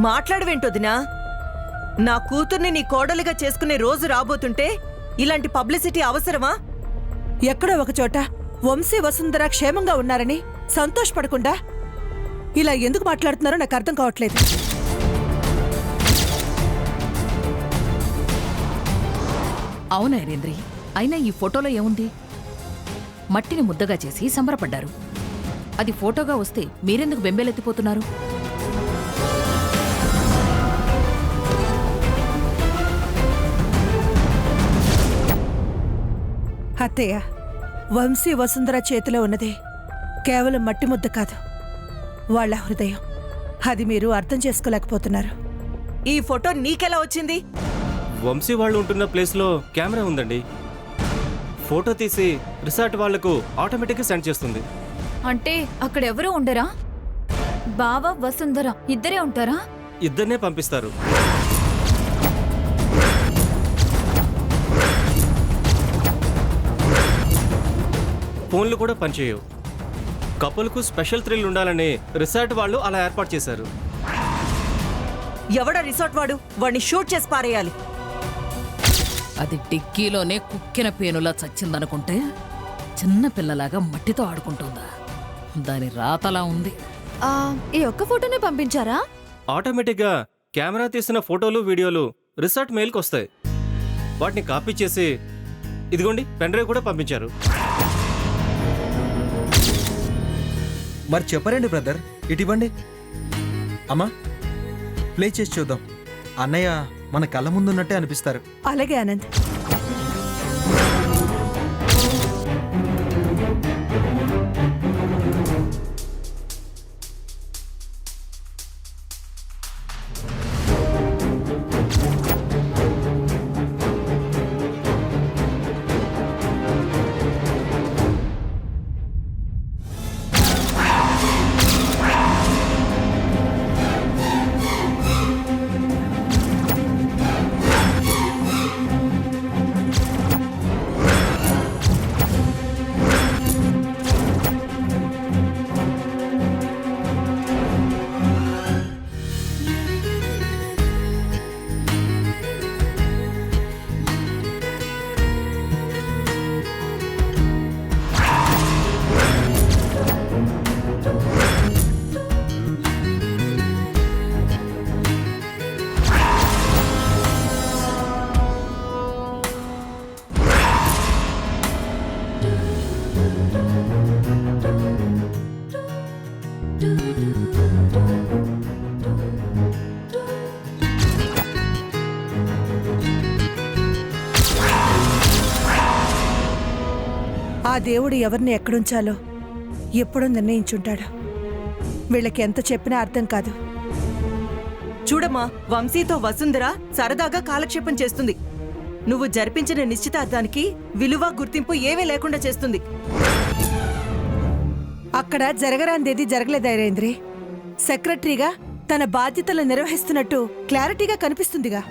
మాట్లాడవేంటొదినా? నా కూతుర్ని నీ కోడలిగా చేసుకునే రోజు రాబోతుంటే ఇలాంటి పబ్లిసిటీ అవసరమా? ఎక్కడో ఒకచోట వంశీ వసుంధర క్షేమంగా ఉన్నారని సంతోషపడకుండా ఇలా ఎందుకు మాట్లాడుతున్నారో నాకు అర్థం కావట్లేదు. అవునా ఐరేంద్రి, అయినా ఈ ఫోటోలో ఏముంది? మట్టిని ముద్దగా చేసి సంబరపడ్డారు. అది ఫోటోగా వస్తే మీరెందుకు బెంబేలెత్తిపోతున్నారు? అత్తయ్య, వంశీ వసుంధర చేతిలో ఉన్నది కేవలం మట్టి ముద్ద కాదు, వాళ్ళ హృదయం. అది మీరు అర్థం చేసుకోలేకపోతున్నారు. ఈ ఫోటో నీకెలా వచ్చింది? వంశీ వాళ్ళు ఉంటున్న ప్లేస్లో కెమెరా ఉందండి. ఫోటో తీసి రిసార్ట్ వాళ్లకు ఆటోమేటిక్గా సెండ్ చేస్తుంది. అంటే అక్కడెవరూ ఉండరా? బావ వసుంధర ఇద్దరే ఉంటారా? ఇద్దరినే పంపిస్తారు. ఫోన్లు కూడా పనిచేయవు. కపుల్కు స్పెషల్ థ్రిల్ ఉండాలని రిసార్ట్ వాళ్ళు అలా ఏర్పాటు చేశారు. ఎవడా రిసార్ట్ వాడు? వాడిని షూట్ చేసి పారేయాలి. అది డిక్కీలోనే కుక్కిన పేనులా చచ్చిందనుకుంటే చిన్న పిల్లలాగా మట్టితో ఆడుకుంటుందా? దాని రాతలా ఉంది. ఈ ఒక్క ఫోటోనే పంపించారా? ఆటోమేటిక్గా కెమెరా తీసిన ఫోటోలు వీడియోలు రిసార్ట్ మెయిల్కి వస్తాయి. వాటిని కాపీ చేసి ఇదిగోండి పెన్ డ్రైవ్ కూడా పంపించారు. మరి చెప్పరండి బ్రదర్, ఇటివ్వండి. అమ్మా, ప్లే చేసి చూద్దాం. అన్నయ్య మన కళ్ళ ముందున్నట్టే అనిపిస్తారు. అలాగే ఆనంద్. ఆ దేవుడు ఎవరిని ఎక్కడుంచాలో ఎప్పుడూ నిర్ణయించుంటాడు. వీళ్ళకి ఎంత చెప్పినా అర్థం కాదు. చూడమ్మా, వంశీతో వసుంధర సరదాగా కాలక్షేపం చేస్తుంది. నువ్వు జరిపించిన నిశ్చితార్థానికి విలువ గుర్తింపు ఏమీ లేకుండా చేస్తుంది. అక్కడ జరగరాందేది జరగలేదు ఐరేంద్రి. సెక్రటరీగా తన బాధ్యతలు నిర్వహిస్తున్నట్టు క్లారిటీగా కనిపిస్తుందిగా.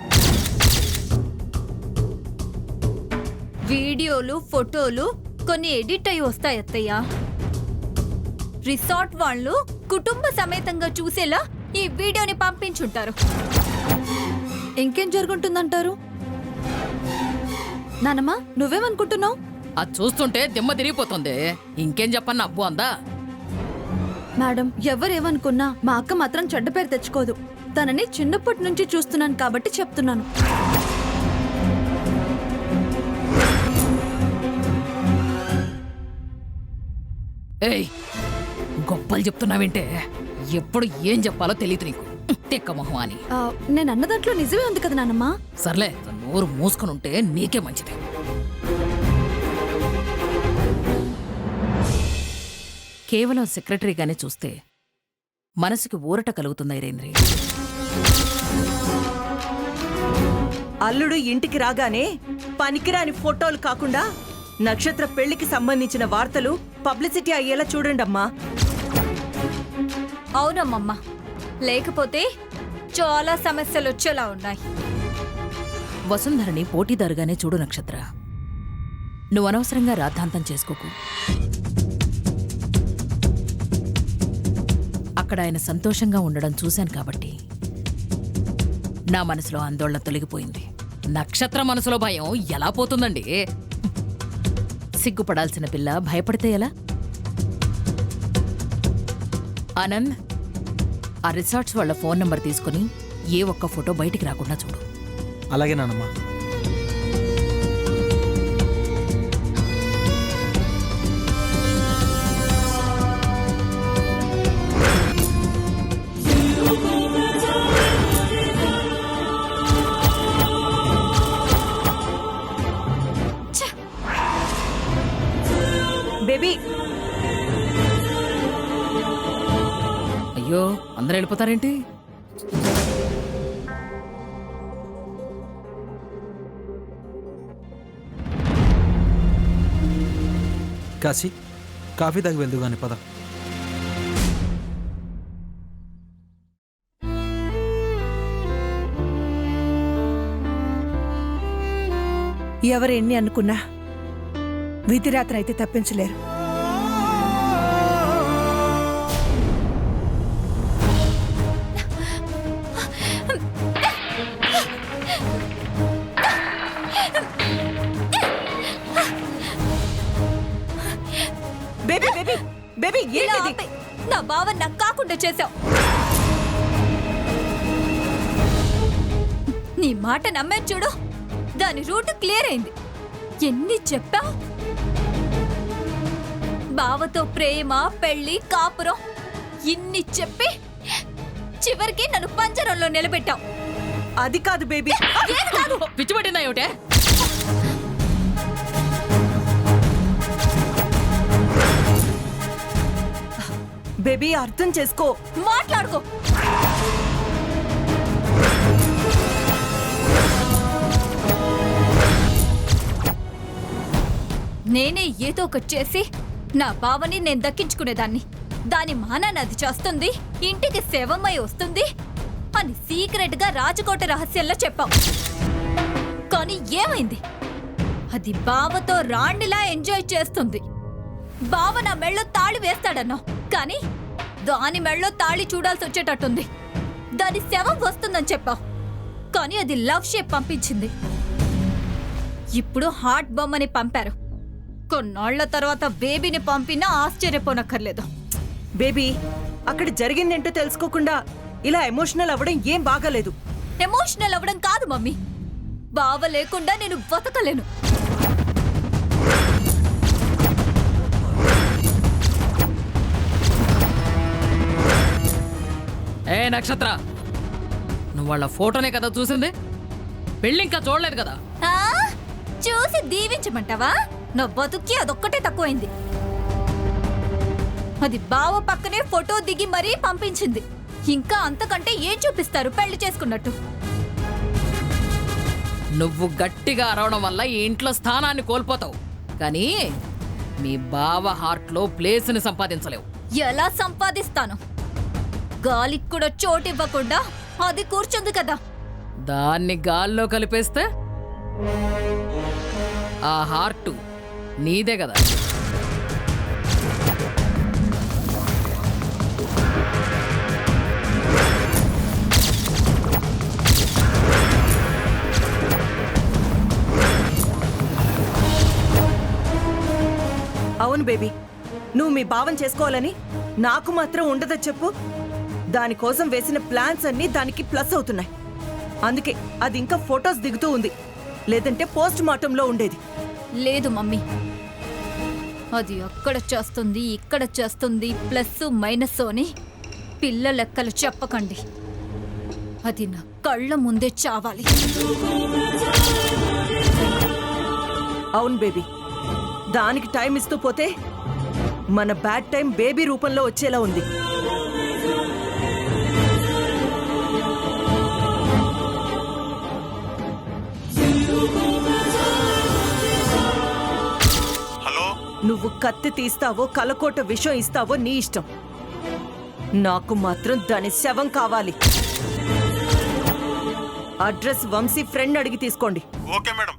వీడియోలు ఫోటోలు కొన్ని ఎడిట్ అయి వస్తాయి అత్తయ్య. రిసార్ట్ వాళ్ళు కుటుంబ సమేతంగా చూసేలా ఈ వీడియోని పంపించుంటారు. ఇంకేం జరుగుంటుందంటారు? నానమ్మా, నువ్వేమనుకుంటున్నావు? అది చూస్తుంటే దిమ్మ తిరిగిపోతుంది. ఇంకేం చెప్పన్నా అబ్బు అందా? మేడం, ఎవరేమనుకున్నా మా అక్క మాత్రం చెడ్డ పేరు తెచ్చుకోదు. తనని చిన్నప్పటి నుంచి చూస్తున్నాను కాబట్టి చెప్తున్నాను. ఏయ్, గొప్పలు చెప్తున్నావేంటే? ఎప్పుడు ఏం చెప్పాలో తెలియదు నీకు. తెక్క మొహం అని. నేను అన్న దాంట్లో నిజమే ఉంది కదా నానమ్మా. సర్లే, నోరు మూసుకొని ఉంటే నీకే మంచిది. కేవలం సెక్రటరీగానే చూస్తే మనసుకి ఊరట కలుగుతుంది ఐరేంద్రి. అల్లుడు ఇంటికి రాగానే పనికిరాని ఫోటోలు కాకుండా నక్షత్ర పెళ్లికి సంబంధించిన వార్తలు పబ్లిసిటీ అయ్యేలా చూడండమ్మా. అవునమ్మమ్మ, లేకపోతే చాలా సమస్యలు వచ్చేలా ఉన్నాయి. వసుంధరని పోటీదారుగానే చూడు నక్షత్ర. నువ్వు అనవసరంగా రాద్ధాంతం చేసుకోకు. అక్కడ ఆయన సంతోషంగా ఉండడం చూశాను కాబట్టి నా మనసులో ఆందోళన తొలగిపోయింది. నక్షత్ర మనసులో భయం ఎలా పోతుందండి? సిగ్గుపడాల్సిన పిల్ల భయపడితే ఎలా? ఆనంద్, ఆ రిసార్ట్స్ వాళ్ళ ఫోన్ నంబర్ తీసుకుని ఏ ఒక్క ఫోటో బయటికి రాకుండా చూడు. అలాగే నానమ్మా. బేబీ, అయ్యో, అందరూ వెళ్ళిపోతారేంటి? కాశీ, కాఫీ తాగి వెళ్దు కానీ పద. ఎవరెన్ని అనుకున్నా విధిరాత్రి అయితే తప్పించలేరు. బేబీ బేబీ బేబీ, ఇలా ఏంటిది? ఆపే. నా బావ నాకు కాకుండా చేశావు. నీ మాట నమ్మే చూడు, దాని రూట్ క్లియర్ అయింది. ఎన్ని చెప్పావు? బావతో ప్రేమ, పెళ్లి, కాపురం ఇన్ని చెప్పి చివరికి నన్ను పంజరంలో నిలబెట్టావు. అది కాదు బేబీ. ఏది కాదు? పిచ్చిపట్టిందా ఏమిటే? బేబీ, అర్థం చేసుకో. మాట్లాడుకో. నేనే ఏదో ఒకటి చేసి నా బావని నేను దక్కించుకునేదాన్ని. దాని మానాన్ని అది చేస్తుంది, ఇంటికి శవమై వస్తుంది అని సీక్రెట్ గా రాజకోట రహస్యంలో చెప్పావు. కానీ ఏమైంది? అది బావతో రాణిలా ఎంజాయ్ చేస్తుంది. బావ నా మెళ్ళో తాళి వేస్తాడన్నావు, కానీ దాని మెళ్ళో తాళి చూడాల్సి వచ్చేటట్టుంది. దాని శవం వస్తుందని చెప్పావు, కానీ అది లవ్ షేప్ పంపించింది. ఇప్పుడు హార్ట్ బొమ్మని పంపారు. కొన్నాళ్ల తర్వాత బేబీని పంపినా ఆశ్చర్యపోనక్కర్లేదు. బేబీ, అక్కడ జరిగిందేంటో తెలుసుకోకుండా ఇలా ఎమోషనల్ అవ్వడం ఏం బాగాలేదు. ఎమోషనల్ అవ్వడం కాదు మమ్మీ, బావ లేకుండా నేను బతకలేను. ఏ నక్షత్ర, నువ్వు వాళ్ళ ఫోటోనే కదా చూసింది, పెళ్ళి ఇంకా చూడలేదు కదా? ఆ? చూసి దీవించమంటావా? నా బతుక్కి అదొక్కటే తక్కువైంది. అది బావ పక్కనే ఫోటో దిగి మరీ పంపించింది. ఇంకా అంతకంటే ఏం చూపిస్తారు పెళ్లి చేసుకున్నట్టు? నువ్వు గట్టిగా అరవడం వల్ల ఈ ఇంట్లో స్థానాన్ని కోల్పోతావు, కానీ మీ బావ హార్ట్లో ప్లేస్ని సంపాదించలేవు. ఎలా సంపాదిస్తాను? గాలికి కూడా చోటివ్వకుండా అది కూర్చుంది కదా. దాన్ని గాల్లో కలిపేస్తే ఆ హార్ట్ నీదే కదా. అవును బేబీ, నువ్వు మీ భావం చేసుకోవాలని నాకు మాత్రం ఉండదా చెప్పు? దానికోసం వేసిన ప్లాన్స్ అన్నీ దానికి ప్లస్ అవుతున్నాయి. అందుకే అది ఇంకా ఫొటోస్ దిగుతూ ఉంది, లేదంటే పోస్ట్ మార్టంలో ఉండేది. లేదు మమ్మీ, అది అక్కడ చేస్తుంది, ఇక్కడ చేస్తుంది, ప్లస్ మైనస్ అని పిల్ల లెక్కలు చెప్పకండి. అది నా కళ్ళ ముందే చావాలి. అవును బేబీ, దానికి టైం ఇస్తూ పోతే మన బ్యాడ్ టైం బేబీ రూపంలో వచ్చేలా ఉంది. నువ్వు కత్తి తీస్తావో కలకోట విషం ఇస్తావో నీ ఇష్టం. నాకు మాత్రం దాని శవం కావాలి. అడ్రస్ వంశీ ఫ్రెండ్ అడిగి తీసుకోండి. Okay madam.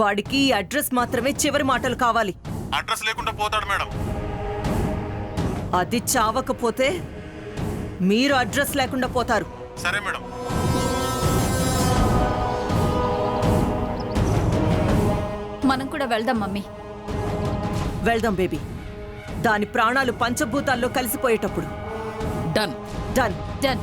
వాడికి ఈ అడ్రస్ మాత్రమే చివరి మాటలు కావాలి. అడ్రస్ లేకుండా పోతాడు మేడం. అది చావకపోతే మీరు అడ్రస్ లేకుండా పోతారు. సరే మేడం. మనం కూడా వెళ్దాం మమ్మీ. వెళ్దాం బేబీ. దాని ప్రాణాలు పంచభూతాల్లో కలిసిపోయేటప్పుడు. డన్. డన్. డన్.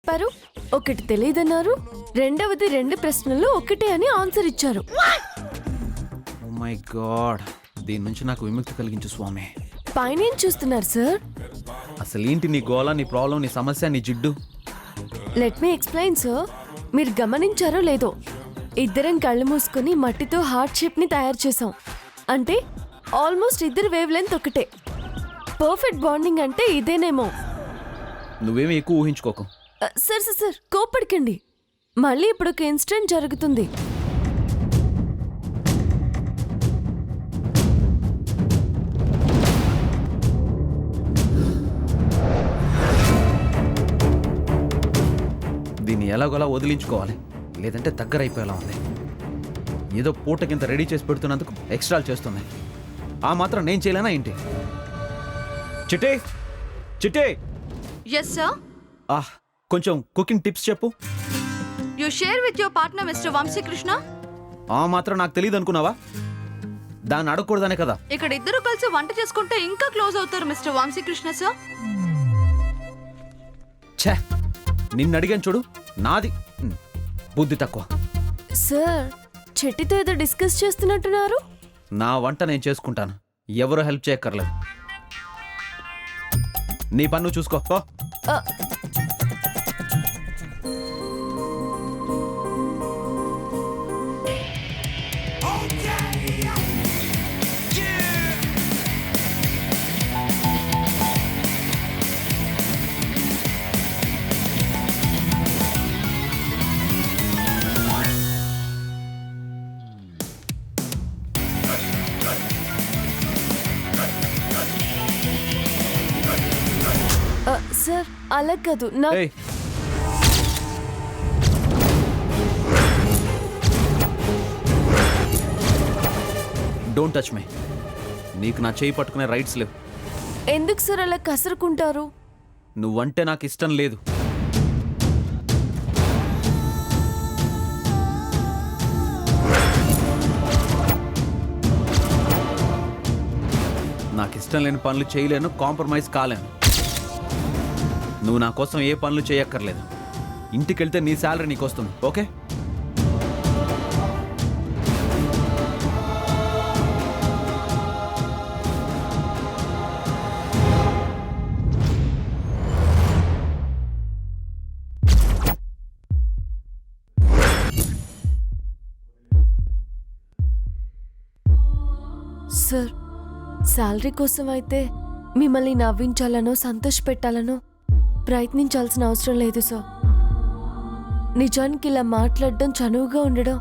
చెప్పారు ఒకటి తెలియదన్నారు, రెండవది 2 ప్రశ్నలు ఒకటే అని ఆన్సర్ ఇచ్చారు. ఓ మై గాడ్, దీని నుంచి నాకు విముక్తి కలిగించు స్వామి. పైన ఏం చూస్తున్నారు సార్? అసలు ఏంటి నీ గోళ, నీ ప్రాబ్లం, నీ సమస్య, నీ జిడ్డు? Let me explain sir. మీరు గమనించారో లేదో, ఇద్దరం కళ్ళు మూసుకొని మట్టితో హార్ట్ షేప్ ని తయారు చేసాం. అంటే ఆల్మోస్ట్ ఇద్దరు వేవ్ లెంత్ ఒకటే. పర్ఫెక్ట్ బాండింగ్ అంటే ఇదేనేమో. నువ్వేమీ ఎక్కువ ఊహించుకోకు. సార్ సార్ సార్ కోపడికండి. మళ్ళీ ఇప్పుడు ఒక ఇన్సిడెంట్ జరుగుతుంది. దీన్ని ఎలాగోలా వదిలించుకోవాలి, లేదంటే దగ్గర అయిపోయేలా ఉంది. ఏదో పూటకింత రెడీ చేసి పెడుతున్నందుకు ఎక్స్ట్రాలు చేస్తుంది. ఆ మాత్రం నేను చేయలేనా ఏంటి? చిట్టే చిట్టే. Yes sir. కొంచెం కుకింగ్ టిప్స్ చెప్పు. You share with your partner mister Vamsi Krishna. ఆ మాత్రం నాకు తెలియదు అనుకున్నావా? దాన్ని అడగకూడదనే కదా. ఇక్కడ ఇద్దరు కలిసి వంట చేసుకుంటే ఇంకా క్లోజ్ అవుతారు మిస్టర్ వంశీకృష్ణ సార్. ఛే, నిన్ను అడిగాను చూడు, నాది బుద్ధి తక్కువ. సార్ చెట్టితో ఏదో డిస్కస్ చేస్తున్నట్టున్నారు. నా వంట నేను చేసుకుంటాను, ఎవరు హెల్ప్ చేయక్కర్లేదు. నీ పన్ను చూసుకో. సార్ అలా కాదు నా. Don't touch me. నీకు నా చేయి పట్టుకునే రైట్స్ లేవు. ఎందుకు సార్ అలా కసరుకుంటారు? నువ్వంటే నాకు ఇష్టం లేదు. నాకు ఇష్టం లేని పనులు చేయలేను, కాంప్రమైజ్ కాలేను. నువ్వు నా కోసం ఏ పనులు చేయక్కర్లేదు. ఇంటికెళ్తే నీ శాలరీ నీకు వస్తుంది, ఓకే? సార్ శాలరీ కోసం అయితే మిమ్మల్ని నవ్వించాలనో సంతోష పెట్టాలనో ప్రయత్నించాల్సిన అవసరం లేదు సార్. నిజానికి ఇలా మాట్లాడడం, చనువుగా ఉండడం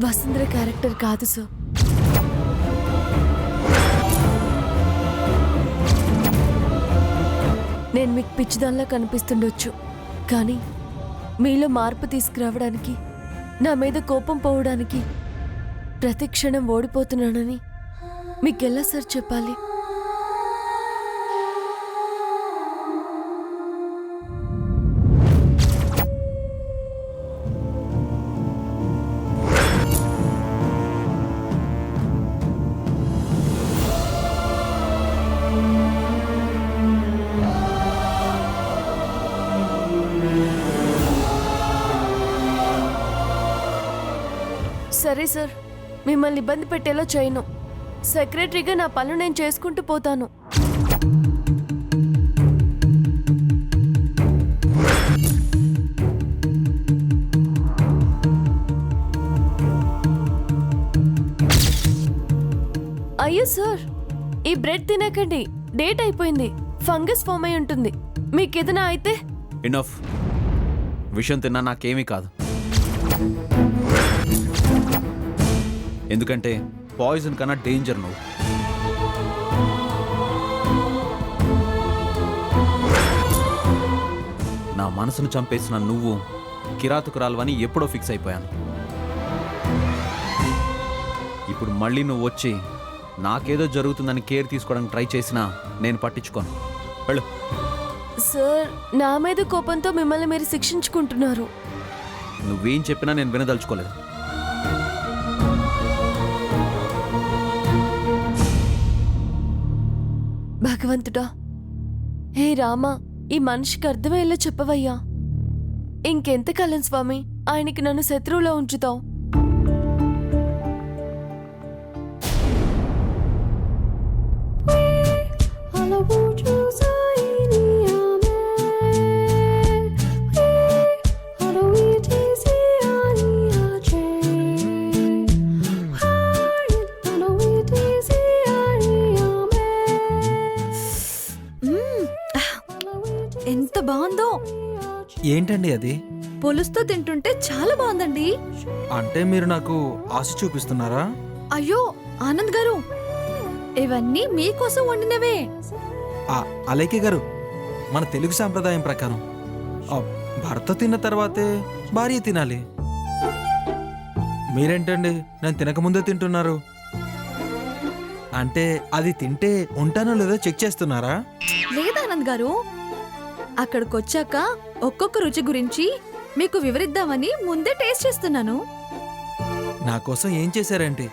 వసుంధర క్యారెక్టర్ కాదు సార్. నేను మీకు పిచ్చిదానిలా కనిపిస్తుండొచ్చు, కానీ మీలో మార్పు తీసుకురావడానికి, నా మీద కోపం పోవడానికి ప్రతి క్షణం ఓడిపోతున్నానని మీకెలా సార్ చెప్పాలి? సరే సార్, మిమ్మల్ని ఇబ్బంది పెట్టేలా చేయను. సెక్రటరీగా నా పనులు నేను చేసుకుంటూ పోతాను. అయ్యో సార్, ఈ బ్రెడ్ తినకండి, డేట్ అయిపోయింది, ఫంగస్ ఫామ్ అయి ఉంటుంది. మీకేదైనా అయితే ఇనఫ్. విషయం తిన్నా నాకేమీ కాదు, ఎందుకంటే పాయిజన్ కన్నా డేంజర్ నువ్వు. నా మనసును చంపేసిన నువ్వు కిరాతకురాలువని ఎప్పుడో ఫిక్స్ అయిపోయాను. ఇప్పుడు మళ్ళీ నువ్వు వచ్చి నాకేదో జరుగుతుందని కేర్ తీసుకోవడానికి ట్రై చేసినా నేను పట్టించుకోను. వెళ్ళు. సార్, నా మీద కోపంతో మిమ్మల్ని మీరు శిక్షించుకుంటున్నారు. నువ్వేం చెప్పినా నేను వినదలుచుకోలేదు. భగవంతుడా, హే రామా, ఈ మనిషికి అర్థమయ్యేలా చెప్పవయ్యా. ఇంకెంతకాలం స్వామి ఆయనకి నన్ను శత్రువులో ఉంచుతావు? ఎంత బాగుందో. ఏంటండి అది? పులుసుతో తింటుంటే చాలా బాగుందండి. అంటే మీరు నాకు ఆశ చూపిస్తున్నారా? అయ్యో ఆనంద్ గారు, ఇవన్నీ మీకోసం వండినవే. అలేకే గారు, మన తెలుగు సాంప్రదాయం ప్రకారం భర్త తిన్న తర్వాతే భార్య తినాలి. మీరేంటండి నేను తినకముందే తింటున్నారు? అంటే అది తింటే ఉంటానో లేదో చెక్ చేస్తున్నారా? లేదానంద్ గారు, అక్కడికొచ్చాక ఒక్కొక్క రుచి గురించి మీకు వివరిద్దామని ముందే టేస్ట్ చేస్తున్నాను. నా కోసం ఏం చేశారేంటి?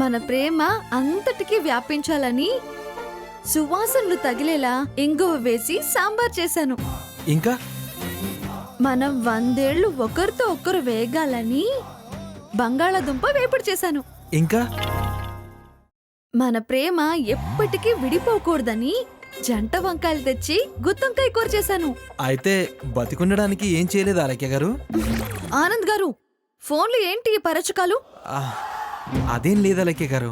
మన ప్రేమ అంతటికీ వ్యాపించాలని సువాసనలు తగిలేలా ఇంగువ వేసి సాంబార్ చేశాను. ఇంకా మనం 100 ఏళ్లు ఒకరితో ఒకరు వేగాలని బంగాళాదుంప వేపుడు చేశాను. ఇంకా మన ప్రేమ ఎప్పటికీ విడిపోకూడదని జంట వంకాయలు తెచ్చి గుత్తొంకాయ కూర చేశాను. అయితే బతికుండడానికి ఏం చేయలేదు అలేకే గారు? ఆనంద్ గారు, ఫోన్లు ఏంటి ఈ పరచకాలు? అదేం లేదు అలేకే గారు,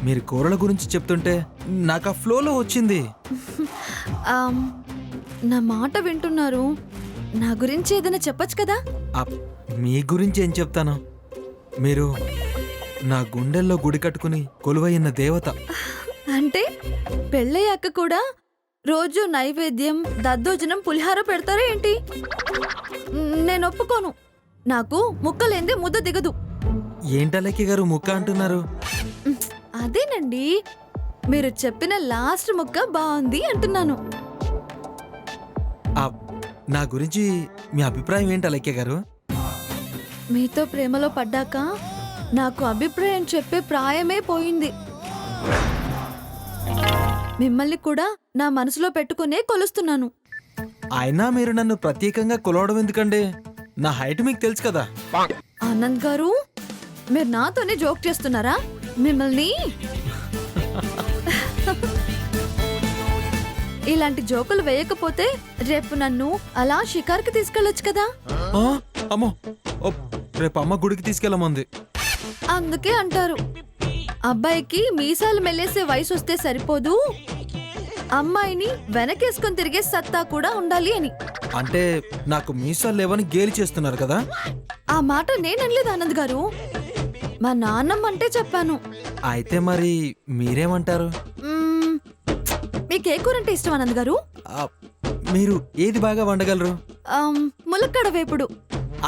మీరు కూరల గురించి చెప్తుంటే నాకు ఆ ఫ్లోలో వచ్చింది. నా మాట వింటున్నారు, నా గురించి ఏదైనా చెప్పొచ్చు కదా? మీ గురించి ఏం చెప్తాను? మీరు నా గుండెల్లో గుడి కట్టుకుని కొలువైన దేవత. అంటే పెళ్ళయ్యాక కూడా రోజు నైవేద్యం, దద్దోజనం, పులిహార పెడతారా ఏంటి? నేను ఒప్పుకోను. నాకు ముక్కలేందే ముద్ద దిగదు. ఏంటలేకే గారు ముక్క అంటున్నారు? అదేనండి, మీరు చెప్పిన లాస్ట్ ముక్క బాగుంది అంటున్నాను. నా గురించి మీ అభిప్రాయం ఏంటి అలేకే గారు? మీతో ప్రేమలో పడ్డాక నాకు అభిప్రాయం చెప్పే ప్రాయమే పోయింది. మిమ్మల్ని కూడా నా మనసులో పెట్టుకునే కొలుస్తున్నాను. అయినా మీరు నన్ను ప్రత్యేకంగా కొలవడం ఎందుకండి? నా హైట్ మీకు తెలుసు కదా. ఆనంద్ గారు, మీరు నాతోనే జోక్ చేస్తున్నారా? మిమ్మల్ని ఇలాంటి జోకులు వేయకపోతే రేపు నన్ను అలా షికార్కి తీసుకెళ్ళొచ్చు కదా. అమ్మో, రేపు అమ్మ గుడికి తీసుకెళ్ళమంది. అందుకే అంటారు, అబ్బాయికి మీసాలు మెల్లేసే వయసు వస్తే సరిపోదు, అమ్మాయిని వెనకేసుకొని తిరిగే సత్తా కూడా ఉండాలి అని. అంటే నాకు మీసాలు లేవని గేలి చేస్తున్నారు కదా? ఆ మాట నేననలేదు ఆనంద్ గారు, మా నాన్నమ్మ అంటే చెప్పాను. అయితే మరి మీరేమంటారు? మీకు ఏ కూర అంటే ఇష్టం ఆనంద్ గారు? మీరు ఏది బాగా వండగలరు? ములక్కాడ వేపుడు.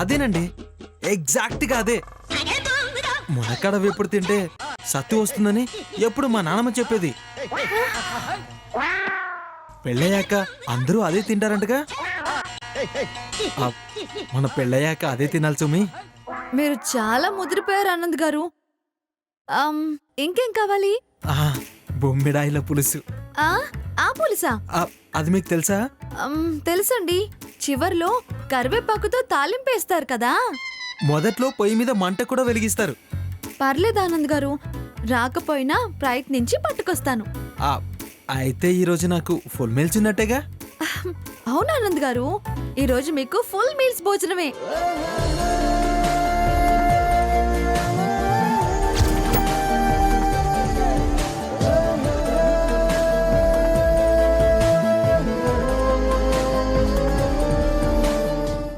అదేనండి, ఎగ్జాక్ట్ గా అదే. ములక్కాడ వేపుడు తింటే సత్తు వస్తుందని ఎప్పుడు మా నాన్నమ్మ చెప్పేది. పెళ్ళయ్యాక అందరూ అదే తింటారంటగా. మన పెళ్ళయ్యాక అదే తినాలి సుమి. మీరు చాలా ముదిరిపోయారు ఆనంద్ గారు. ఇంకేం కావాలి? బొమ్మిడాయిల పులుసు. ఆ పులుసా? అది మీకు తెలుసా? తెలుసండి, చివర్లో కరివేపాకుతో తాలింపేస్తారు కదా. మొదట్లో పొయ్యి మీద మంట కూడా వెలిగిస్తారు. పర్లేదు ఆనంద్ గారు, రాకపోయినా ప్రయత్నించి పట్టుకొస్తాను. అయితే ఈరోజు నాకు ఫుల్ మీల్స్ ఉన్నట్టేగా? అవును ఆనంద్ గారు, ఈరోజు మీకు ఫుల్ మీల్స్ భోజనమే.